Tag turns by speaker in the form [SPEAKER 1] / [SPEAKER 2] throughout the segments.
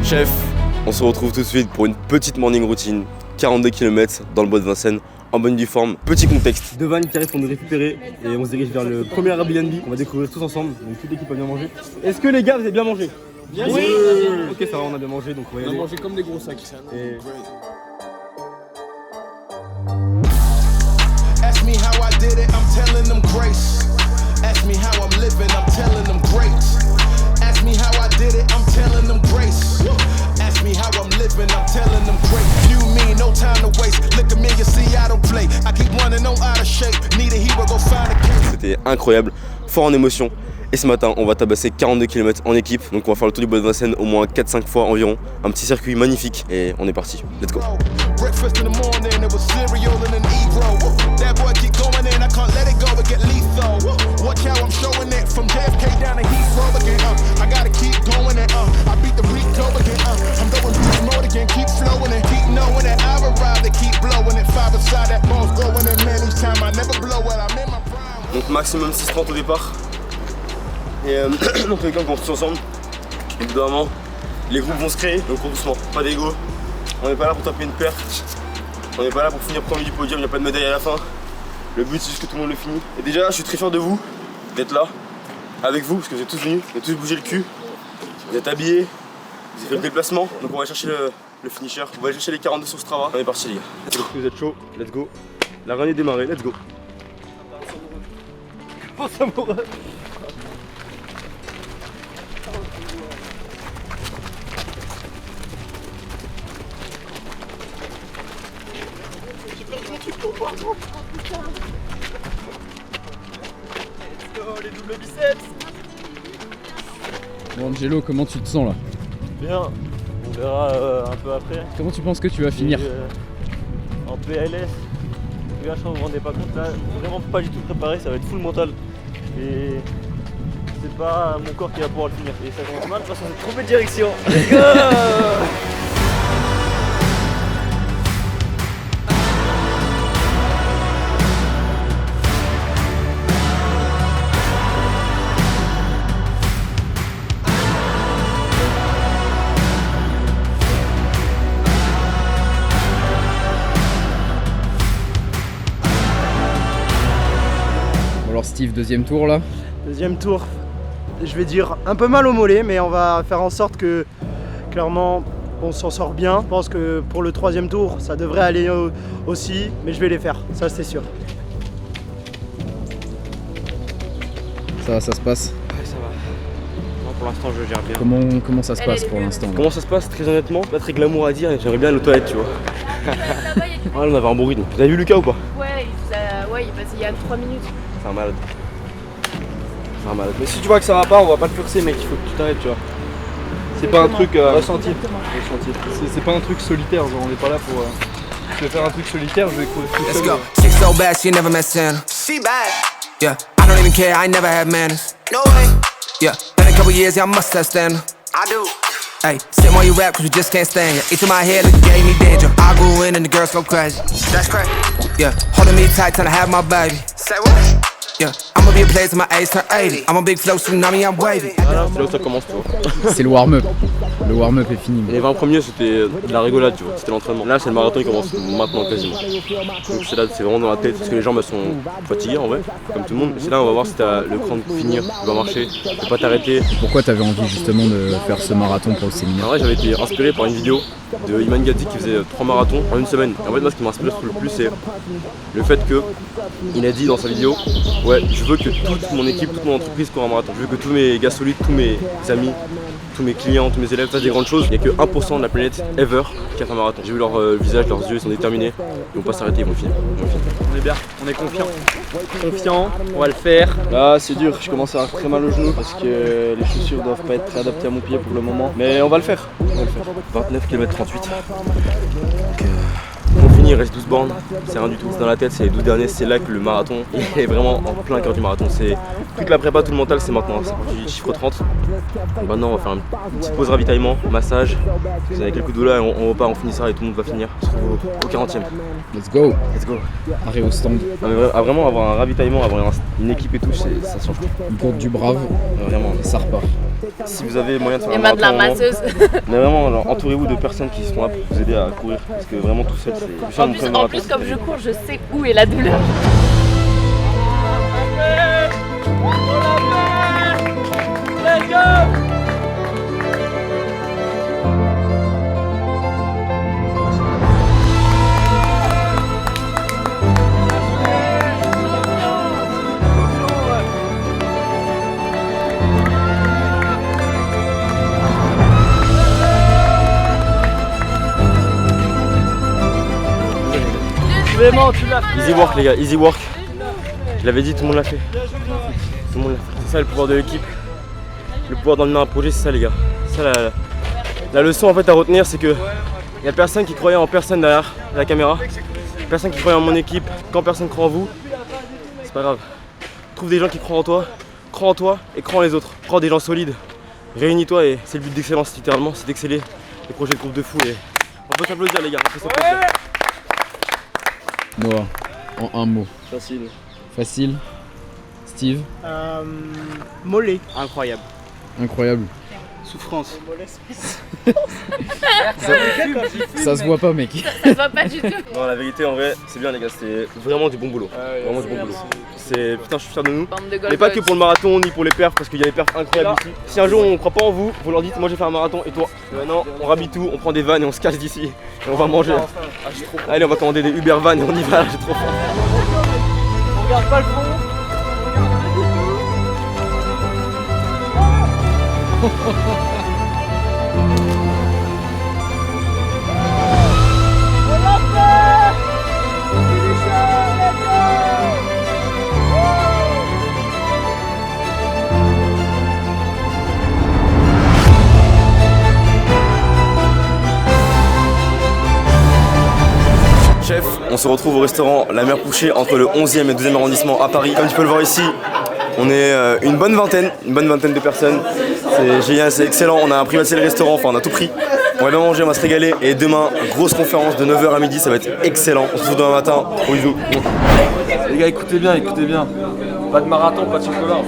[SPEAKER 1] Chef, on se retrouve tout de suite pour une petite morning routine, 42 km dans le bois de Vincennes, en bonne due forme. Petit contexte. Deux vannes qui arrivent pour nous récupérer et on se dirige vers le premier Airbnb qu'on va découvrir tous ensemble. Donc toute l'équipe a bien mangé. Est-ce que les gars vous avez bien mangé?
[SPEAKER 2] Bien
[SPEAKER 1] oui.
[SPEAKER 2] sûr.
[SPEAKER 1] Ok, ça va, on a bien mangé donc on va y aller.
[SPEAKER 2] On a mangé comme des gros sacs.
[SPEAKER 1] Et...
[SPEAKER 3] Ask me how I did it, I'm telling them grace. Ask me how I'm living, I'm telling them great. Ask me how I did it, I'm telling them grace. Ask me how I'm living, I'm telling them great. You mean no time to waste. Look at me, you see I don't play. I keep running on out of shape. Need a hero, go find a case.
[SPEAKER 1] C'était incroyable, fort en émotion. Et ce matin, on va tabasser 42 km en équipe. Donc on va faire le tour du bois de Vincennes au moins 4-5 fois environ. Un petit circuit magnifique et on est parti. Let's go.
[SPEAKER 3] Breakfast in the morning, it was cereal and an egg-roll. That boy keep going in, I can't let it go, it get lethal. Watch how I'm showing it from JFK down to Heathrow again. I gotta keep going and I beat the Rico again. I'm going beast mode again, keep flowing and keep knowing that I arrive, they keep blowing it. Five aside that bone's growing and man, each time I never blow it, I'm in my prime.
[SPEAKER 1] Donc maximum 6:30 au départ. Et donc les gars on tous ensemble. Évidemment, les groupes vont se créer, donc doucement, pas d'ego. On n'est pas là pour taper une perte. On n'est pas là pour finir premier du podium, il n'y a pas de médaille à la fin. Le but c'est juste que tout le monde le finisse. Et déjà je suis très fier de vous, d'être là, avec vous, parce que vous êtes tous venus, vous avez tous bougé le cul. Vous êtes habillés, vous avez fait le déplacement. Donc on va chercher le finisher, on va aller chercher les 42 sur Strava. On est parti les gars. Let's go. Vous êtes chaud, let's go. La run est démarrée, let's go. Pense amoureux.
[SPEAKER 2] Les doubles biceps.
[SPEAKER 4] Bon Angelo, comment tu te sens là?
[SPEAKER 5] Bien, on verra un peu après.
[SPEAKER 4] Comment tu penses que tu vas finir?
[SPEAKER 5] En PLS, les gars, je crois que vous vous rendez pas compte là, vraiment pas du tout préparé, ça va être full mental. Et c'est pas mon corps qui va pouvoir le finir. Et ça commence mal parce qu'on s'est trompé de direction. Let's go!
[SPEAKER 4] Alors Steve, deuxième tour là.
[SPEAKER 2] Deuxième tour, je vais dire un peu mal au mollet, mais on va faire en sorte que clairement on s'en sort bien. Je pense que pour le troisième tour, ça devrait aller aussi, mais je vais les faire, ça c'est sûr.
[SPEAKER 4] Ça se passe?
[SPEAKER 5] Ouais, ça va. Non, pour l'instant, je gère bien.
[SPEAKER 4] Comment ça se passe pour l'instant?
[SPEAKER 1] Comment ça se passe? Très honnêtement, pas très glamour à dire, j'aimerais bien aller aux toilettes, tu vois. Ouais, on avait un bon rythme. Vous avez vu Lucas ou pas?
[SPEAKER 6] Ouais, il est passé il y a 3 minutes.
[SPEAKER 1] C'est un malade. C'est un malade. Mais si tu vois que ça va pas, on va pas te forcer, mec, il faut que tu t'arrêtes, tu vois. C'est pas un truc ressenti. C'est pas un truc solitaire, genre on est pas là pour. Je vais faire un truc solitaire, je vais courir tout seul.
[SPEAKER 7] Let's go. Chick so bad, she never met Santa. She bad. Yeah, I don't even care, I never had manners. No way. Yeah, in a couple years, yeah, I must have standard. I do. Hey, sit while you rap, cause you just can't stand it. Each of my head, it gave me danger. I go in and the girls go crazy. That's crazy. Yeah, holding me tight, trying to have my baby. Say what? Yeah, I'ma be a player till my age turn 80. I'm a big flow tsunami, I'm wavy.
[SPEAKER 1] Voilà, c'est là où ça commence, tu vois.
[SPEAKER 4] C'est le warm-up. Le warm-up est fini.
[SPEAKER 1] Les 20 premiers, c'était de la rigolade, tu vois. C'était l'entraînement. Là, c'est le marathon qui commence maintenant quasiment. Donc c'est là, c'est vraiment dans la tête, parce que les jambes elles sont fatiguées en vrai, comme tout le monde. C'est là, on va voir si t'as le cran de finir, tu vas marcher, tu peux pas t'arrêter.
[SPEAKER 4] Pourquoi t'avais envie justement de faire ce marathon pour le séminaire?
[SPEAKER 1] En vrai, j'avais été inspiré par une vidéo de Iman Gatti qui faisait 3 marathons en une semaine. Et en fait, moi, ce qui m'a inspiré le plus, c'est le fait que il a dit dans sa vidéo, ouais, je veux que toute mon équipe, toute mon entreprise court un marathon. Je veux que tous mes gars solides, tous mes amis, tous mes clients, tous mes élèves fassent des grandes choses. Il n'y a que 1% de la planète ever qui a fait un marathon. J'ai vu leur visage, leurs yeux, ils sont déterminés. Ils vont pas s'arrêter, ils vont finir.
[SPEAKER 8] On est bien, on est confiant. Confiant, on va le faire. Là c'est dur, je commence à avoir très mal au genou parce que les chaussures doivent pas être très adaptées à mon pied pour le moment. Mais on va le faire.
[SPEAKER 1] 29 km 38. Donc, on finit il reste 12 bornes, c'est rien du tout. C'est dans la tête, c'est les 12 derniers, c'est là que le marathon il est vraiment en plein cœur du marathon. C'est toute la prépa, tout le mental, c'est maintenant. C'est parti du chiffre 30. Donc maintenant, on va faire une petite pause ravitaillement, massage. Vous avez quelques douleurs et on repart, on finit ça et tout le monde va finir. On se retrouve au 40e.
[SPEAKER 4] Let's go.
[SPEAKER 1] Let's go.
[SPEAKER 4] Arrêt au stand.
[SPEAKER 1] Non, mais vraiment avoir un ravitaillement, avoir une équipe et tout, ça change tout.
[SPEAKER 4] Une courte du brave.
[SPEAKER 1] Vraiment.
[SPEAKER 4] Et ça repart.
[SPEAKER 1] Si vous avez moyen de faire
[SPEAKER 6] Les
[SPEAKER 1] un
[SPEAKER 6] mains de la
[SPEAKER 1] marathon,
[SPEAKER 6] masseuse.
[SPEAKER 1] mais vraiment, alors, entourez-vous de personnes qui seront là pour vous aider à courir. Parce que vraiment tout seul, c'est...
[SPEAKER 6] En plus, comme je cours, je sais où est la douleur.
[SPEAKER 5] Let's go!
[SPEAKER 2] Clément, tu l'as fait.
[SPEAKER 1] Easy work les gars, easy work. Je l'avais dit, tout le monde l'a fait. Tout le monde l'a fait. C'est ça le pouvoir de l'équipe. Le pouvoir d'emmener un projet, c'est ça les gars. Ça, la leçon en fait à retenir, c'est que il n'y a personne qui croyait en personne derrière la caméra. Personne qui croyait en mon équipe. Quand personne croit en vous, c'est pas grave. Trouve des gens qui croient en toi et crois en les autres. Prends des gens solides. Réunis-toi et c'est le but d'excellence littéralement, c'est d'exceller. Les projets de groupe de fous et on peut s'applaudir les gars. On peut s'applaudir.
[SPEAKER 4] Noah, en un mot.
[SPEAKER 8] Facile.
[SPEAKER 4] Facile. Steve.
[SPEAKER 2] Mollet.
[SPEAKER 8] Incroyable.
[SPEAKER 4] Incroyable.
[SPEAKER 8] Souffrance.
[SPEAKER 4] Ça se voit pas, mec.
[SPEAKER 6] Ça se voit pas du tout.
[SPEAKER 1] Non, la vérité, en vrai, c'est bien, les gars. C'était vraiment du bon boulot. Vraiment du bon boulot. C'est putain, je suis fier de nous.
[SPEAKER 6] Bande de
[SPEAKER 1] Mais pas que
[SPEAKER 6] Golgoth.
[SPEAKER 1] pour le marathon ni pour les perfs, parce qu'il y a des perfs incroyables ici. Si un jour on croit pas en vous, vous leur dites, moi j'ai fait un marathon et toi. Et maintenant, on rhabille tout, on prend des vannes et on se cache d'ici. Et on va manger. Allez, on va commander des Uber Van et on y va. J'ai trop faim.
[SPEAKER 2] On regarde pas le fond.
[SPEAKER 1] Chef, on se retrouve au restaurant La Mer Couchée entre le 11e et 12e arrondissement à Paris. Comme tu peux le voir ici, on est une bonne vingtaine de personnes. C'est génial, c'est excellent. On a privatisé le restaurant, enfin on a tout pris. On va bien manger, on va se régaler. Et demain, grosse conférence de 9h à midi, ça va être excellent. On se retrouve demain matin. Gros bisous.
[SPEAKER 8] Les gars, écoutez bien. Pas de marathon, pas de chocolat.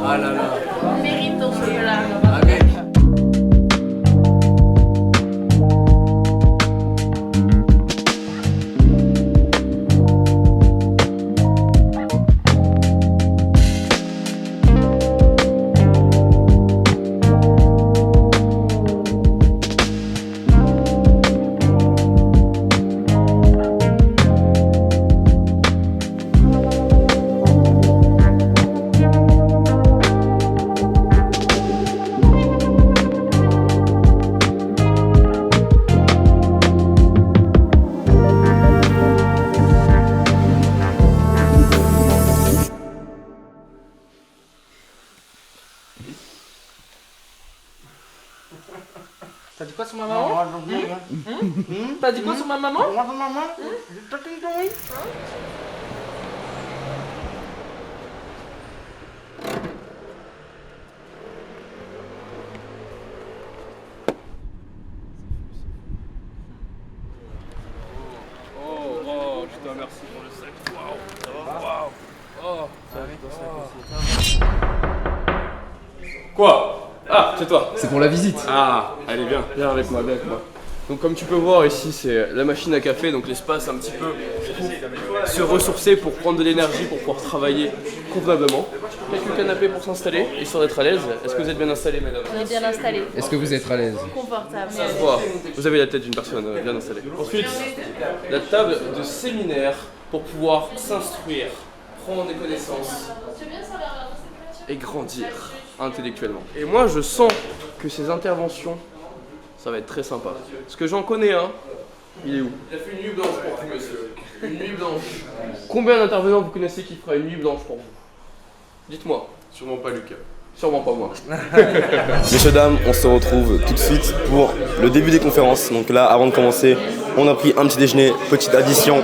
[SPEAKER 8] Ah là là.
[SPEAKER 6] Mérite ton chocolat.
[SPEAKER 9] T'as dit quoi sur ma maman? T'as dit quoi sur ma maman?
[SPEAKER 8] Oh, je te remercie pour le sac. Waouh, ça va? Waouh. Oh, ça va. Quoi? Ah, c'est toi.
[SPEAKER 4] C'est pour la visite.
[SPEAKER 8] Ah, allez, viens avec moi. Donc comme tu peux voir ici, c'est la machine à café, donc l'espace un petit peu pour se ressourcer, pour prendre de l'énergie, pour pouvoir travailler convenablement. Quelques canapés pour s'installer, histoire d'être à l'aise. Est-ce que vous êtes bien installés, mesdames?
[SPEAKER 6] On est bien installé.
[SPEAKER 4] Est-ce que vous êtes à l'aise?
[SPEAKER 6] Confortable.
[SPEAKER 8] Ça se voit. Vous avez la tête d'une personne bien installée. Ensuite, la table de séminaire pour pouvoir s'instruire, prendre des connaissances et grandir intellectuellement. Et moi, je sens que ces interventions, ça va être très sympa. Parce que j'en connais un. Il est où? Il a fait une nuit blanche pour vous, monsieur. Une nuit blanche. Combien d'intervenants vous connaissez qui fera une nuit blanche pour vous? Dites-moi.
[SPEAKER 10] Sûrement pas Lucas.
[SPEAKER 8] Sûrement pas moi.
[SPEAKER 1] Messieurs, dames, on se retrouve tout de suite pour le début des conférences. Donc là, avant de commencer, on a pris un petit déjeuner, petite addition.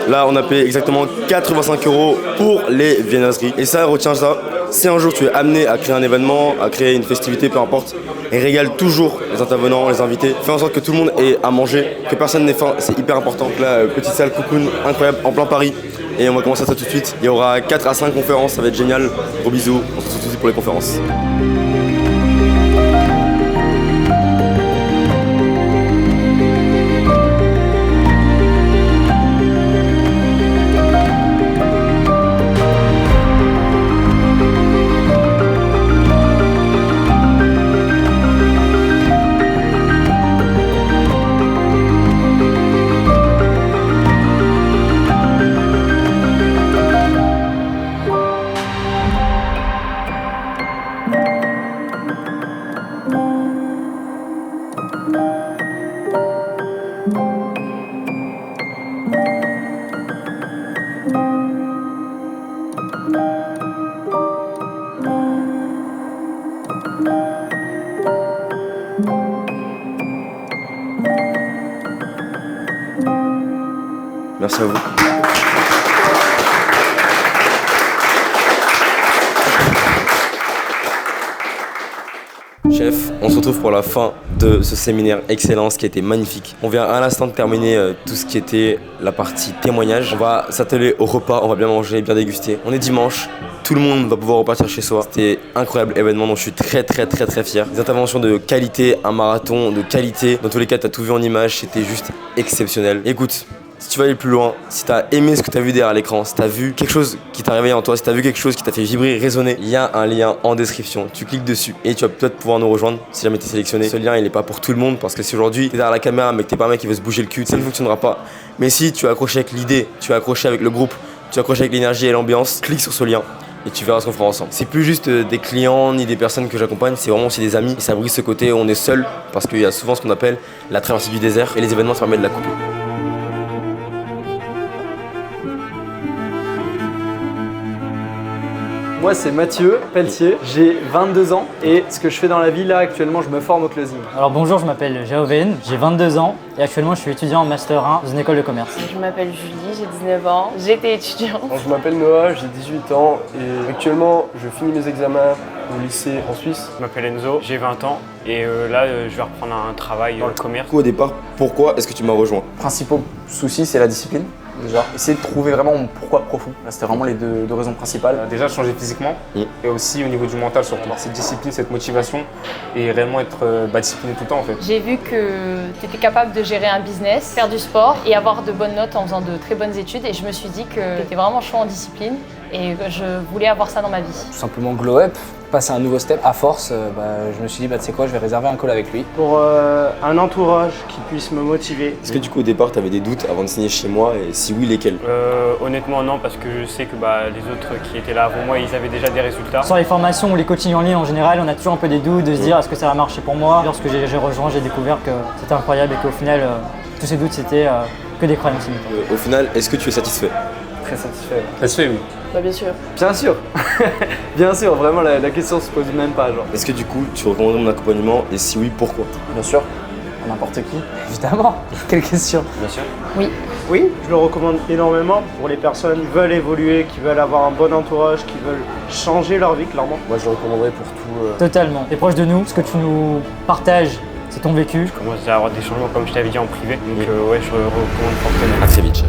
[SPEAKER 1] Là, on a payé exactement 85 € pour les viennoiseries. Et ça, retiens ça, si un jour tu es amené à créer un événement, à créer une festivité, peu importe, et régale toujours les intervenants, les invités. Fais en sorte que tout le monde ait à manger, que personne n'ait faim, c'est hyper important. Donc là, petite salle cocoon incroyable en plein Paris. Et on va commencer ça tout de suite. Il y aura 4 à 5 conférences, ça va être génial. Gros bisous, on se retrouve tout de suite pour les conférences. Merci à vous. Chef, on se retrouve pour la fin de ce séminaire Excellence qui a été magnifique. On vient à l'instant de terminer tout ce qui était la partie témoignage. On va s'atteler au repas, on va bien manger, bien déguster. On est dimanche, tout le monde va pouvoir repartir chez soi. C'était un incroyable événement dont je suis très fier. Des interventions de qualité, un marathon de qualité. Dans tous les cas, t'as tout vu en images, c'était juste exceptionnel. Écoute, si tu vas aller plus loin, si t'as aimé ce que t'as vu derrière l'écran, si t'as vu quelque chose qui t'a réveillé en toi, si t'as vu quelque chose qui t'a fait vibrer, résonner, il y a un lien en description. Tu cliques dessus et tu vas peut-être pouvoir nous rejoindre si jamais t'es sélectionné. Ce lien il est pas pour tout le monde parce que si aujourd'hui t'es derrière la caméra mais que t'es pas un mec qui veut se bouger le cul, ça ne fonctionnera pas. Mais si tu as accroché avec l'idée, tu as accroché avec le groupe, tu as accroché avec l'énergie et l'ambiance, clique sur ce lien. Et tu verras ce qu'on fera ensemble. C'est plus juste des clients ni des personnes que j'accompagne, c'est vraiment aussi des amis. Et ça brise ce côté où on est seul parce qu'il y a souvent ce qu'on appelle la traversée du désert et les événements ça permet de la couper.
[SPEAKER 10] Moi c'est Mathieu Pelletier, j'ai 22 ans et ce que je fais dans la vie là actuellement je me forme au closing.
[SPEAKER 11] Alors bonjour, je m'appelle Jaoven, j'ai 22 ans et actuellement je suis étudiant en Master 1 dans une école de commerce.
[SPEAKER 6] Je m'appelle Julie, j'ai 19 ans, j'étais étudiante.
[SPEAKER 12] Alors, je m'appelle Noah, j'ai 18 ans et actuellement je finis mes examens au lycée en Suisse.
[SPEAKER 13] Je m'appelle Enzo, j'ai 20 ans et là je vais reprendre un travail dans le commerce.
[SPEAKER 1] Du coup, au départ, pourquoi est-ce que tu m'as rejoint?
[SPEAKER 14] Le principal souci c'est la discipline. Déjà, essayer de trouver vraiment mon pourquoi profond. C'était vraiment les deux raisons principales.
[SPEAKER 13] Déjà changer physiquement et aussi au niveau du mental surtout. Avoir cette discipline, cette motivation et réellement être discipliné tout le temps en fait.
[SPEAKER 6] J'ai vu que tu étais capable de gérer un business, faire du sport et avoir de bonnes notes en faisant de très bonnes études et je me suis dit que tu étais vraiment chaud en discipline et que je voulais avoir ça dans ma vie.
[SPEAKER 14] Tout simplement glow up, passer un nouveau step. À force, je me suis dit tu sais quoi, je vais réserver un call avec lui.
[SPEAKER 2] Pour un entourage qui puisse me motiver.
[SPEAKER 1] Est-ce que du coup au départ tu avais des doutes avant de signer chez moi et si oui lesquels?
[SPEAKER 13] Honnêtement non parce que je sais que les autres qui étaient là avant moi ils avaient déjà des résultats.
[SPEAKER 11] Sur les formations ou les coachings en ligne en général, on a toujours un peu des doutes de se dire est-ce que ça va marcher pour moi. Lorsque j'ai rejoint, j'ai découvert que c'était incroyable et qu'au final tous ces doutes c'était que des croyances limitantes.
[SPEAKER 1] Au final, est-ce que tu es satisfait?
[SPEAKER 14] Très satisfait.
[SPEAKER 13] Satisfait oui.
[SPEAKER 6] Bah bien sûr.
[SPEAKER 10] Bien sûr, bien sûr, vraiment la question se pose même pas genre.
[SPEAKER 1] Est-ce que du coup tu recommandes mon accompagnement et si oui, pourquoi?
[SPEAKER 14] Bien sûr, à n'importe qui.
[SPEAKER 11] Évidemment. Quelle question?
[SPEAKER 13] Bien sûr.
[SPEAKER 6] Oui.
[SPEAKER 2] Oui, je le recommande énormément pour les personnes qui veulent évoluer, qui veulent avoir un bon entourage, qui veulent changer leur vie clairement.
[SPEAKER 12] Moi je le recommanderais pour tout.
[SPEAKER 11] Totalement. T'es proche de nous, ce que tu nous partages, c'est ton vécu.
[SPEAKER 13] Je commence à avoir des changements comme je t'avais dit en privé donc ouais je recommande fortement.
[SPEAKER 1] À très vite.